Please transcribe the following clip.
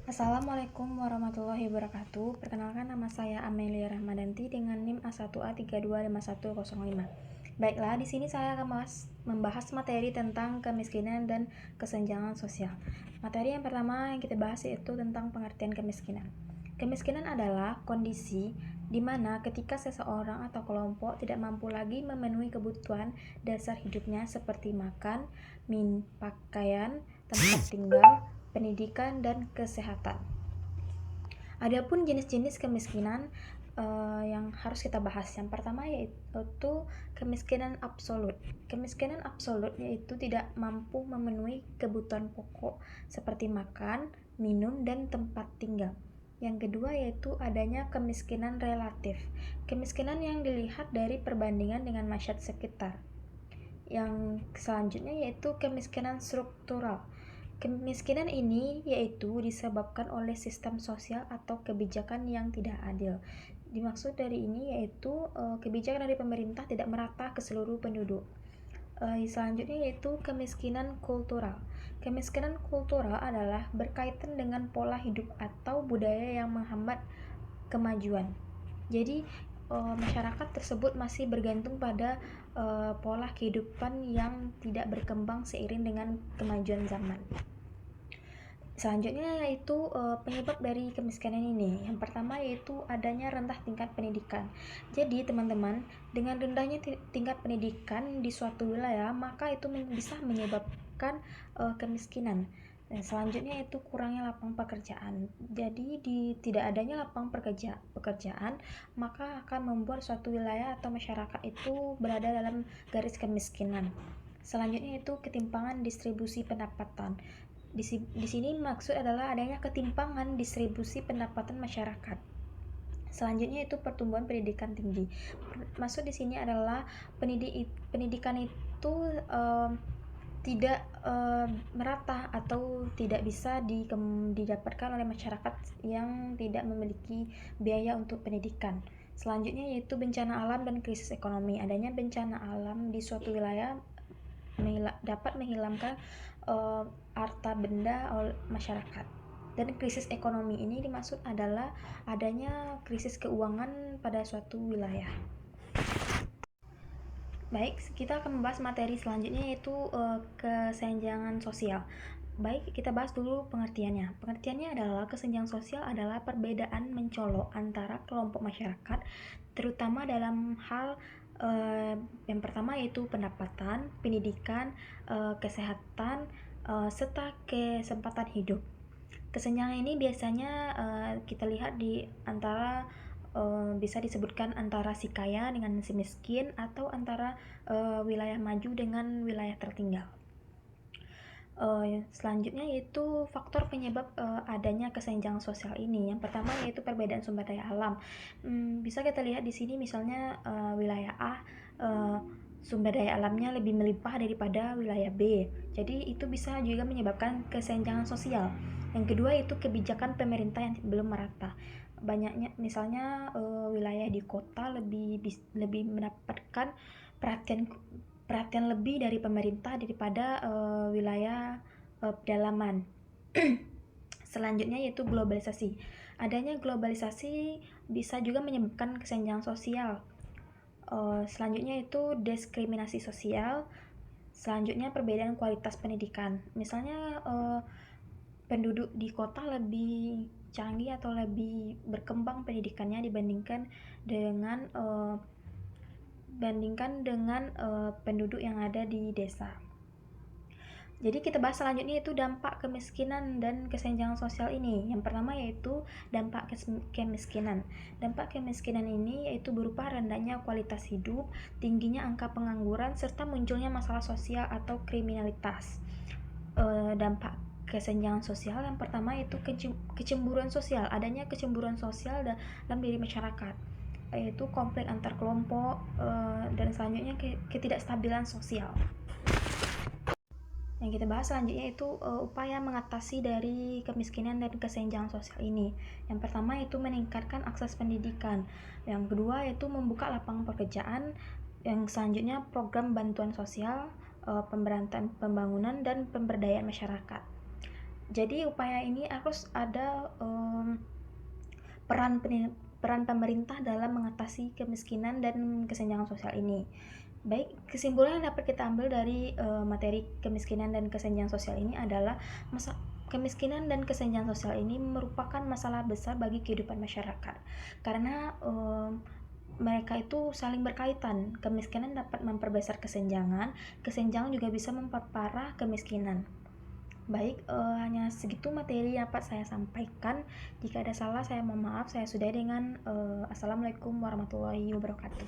Assalamualaikum warahmatullahi wabarakatuh. Perkenalkan, nama saya Amelia Rahmadanti dengan NIM A1A325105. Baiklah, di sini saya akan membahas materi tentang kemiskinan dan kesenjangan sosial. Materi yang pertama yang kita bahas yaitu tentang pengertian kemiskinan. Kemiskinan adalah kondisi di mana ketika seseorang atau kelompok tidak mampu lagi memenuhi kebutuhan dasar hidupnya seperti makan, pakaian, tempat tinggal, pendidikan, dan kesehatan. Adapun jenis-jenis kemiskinan yang harus kita bahas. Yang pertama yaitu kemiskinan absolut. Kemiskinan absolut yaitu tidak mampu memenuhi kebutuhan pokok seperti makan, minum, dan tempat tinggal. Yang kedua yaitu adanya kemiskinan relatif. Kemiskinan yang dilihat dari perbandingan dengan masyarakat sekitar. Yang selanjutnya yaitu kemiskinan struktural. Kemiskinan ini yaitu disebabkan oleh sistem sosial atau kebijakan yang tidak adil. Dimaksud dari ini yaitu kebijakan dari pemerintah tidak merata ke seluruh penduduk. Selanjutnya yaitu kemiskinan kultural. Kemiskinan kultural adalah berkaitan dengan pola hidup atau budaya yang menghambat kemajuan. Jadi masyarakat tersebut masih bergantung pada pola kehidupan yang tidak berkembang seiring dengan kemajuan zaman. Selanjutnya yaitu penyebab dari kemiskinan ini. Yang pertama yaitu adanya rendah tingkat pendidikan. Jadi teman-teman, dengan rendahnya tingkat pendidikan di suatu wilayah, maka itu bisa menyebabkan kemiskinan. Dan selanjutnya itu kurangnya lapangan pekerjaan. Jadi tidak adanya lapangan pekerjaan, maka akan membuat suatu wilayah atau masyarakat itu berada dalam garis kemiskinan. Selanjutnya itu ketimpangan distribusi pendapatan. Di sini maksud adalah adanya ketimpangan distribusi pendapatan masyarakat. Selanjutnya itu pertumbuhan pendidikan tinggi. Maksud di sini adalah pendidikan itu tidak merata atau tidak bisa didapatkan oleh masyarakat yang tidak memiliki biaya untuk pendidikan. Selanjutnya yaitu bencana alam dan krisis ekonomi. Adanya bencana alam di suatu wilayah dapat menghilangkan harta benda oleh masyarakat. Dan krisis ekonomi ini dimaksud adalah adanya krisis keuangan pada suatu wilayah. Baik, kita akan membahas materi selanjutnya yaitu kesenjangan sosial. Baik, kita bahas dulu pengertiannya. Pengertiannya adalah kesenjangan sosial adalah perbedaan mencolok antara kelompok masyarakat, terutama dalam hal yang pertama yaitu pendapatan, pendidikan, kesehatan, serta kesempatan hidup. Kesenjangan ini biasanya kita lihat di antara bisa disebutkan antara si kaya dengan si miskin atau antara wilayah maju dengan wilayah tertinggal. Selanjutnya yaitu faktor penyebab adanya kesenjangan sosial ini. Yang pertama yaitu perbedaan sumber daya alam. Bisa kita lihat di sini misalnya wilayah A sumber daya alamnya lebih melimpah daripada wilayah B. Jadi itu bisa juga menyebabkan kesenjangan sosial. Yang kedua itu kebijakan pemerintah yang belum merata. Banyaknya misalnya wilayah di kota lebih mendapatkan perhatian lebih dari pemerintah daripada wilayah pedalaman. Selanjutnya yaitu globalisasi. Adanya globalisasi bisa juga menyebabkan kesenjangan sosial. Selanjutnya itu diskriminasi sosial. Selanjutnya perbedaan kualitas pendidikan. Misalnya penduduk di kota lebih canggih atau lebih berkembang pendidikannya dibandingkan dengan penduduk yang ada di desa. Jadi kita bahas selanjutnya itu dampak kemiskinan dan kesenjangan sosial ini. Yang pertama yaitu dampak kemiskinan. Dampak kemiskinan ini yaitu berupa rendahnya kualitas hidup, tingginya angka pengangguran, serta munculnya masalah sosial atau kriminalitas. Dampak kesenjangan sosial yang pertama yaitu kecemburuan sosial. Adanya kecemburuan sosial dalam diri masyarakat, yaitu konflik antar kelompok, dan selanjutnya ketidakstabilan sosial. Yang kita bahas selanjutnya itu upaya mengatasi dari kemiskinan dan kesenjangan sosial ini. Yang pertama itu meningkatkan akses pendidikan. Yang kedua yaitu membuka lapangan pekerjaan. Yang selanjutnya program bantuan sosial, pemberantasan pembangunan dan pemberdayaan masyarakat. Jadi upaya ini harus ada peran pemerintah dalam mengatasi kemiskinan dan kesenjangan sosial ini. Baik, kesimpulan yang dapat kita ambil dari materi kemiskinan dan kesenjangan sosial ini adalah kemiskinan dan kesenjangan sosial ini merupakan masalah besar bagi kehidupan masyarakat karena mereka itu saling berkaitan. Kemiskinan dapat memperbesar kesenjangan, kesenjangan juga bisa memperparah kemiskinan. Baik, hanya segitu materi yang dapat saya sampaikan. Jika ada salah, saya mohon maaf. Saya sudahi dengan Assalamualaikum warahmatullahi wabarakatuh.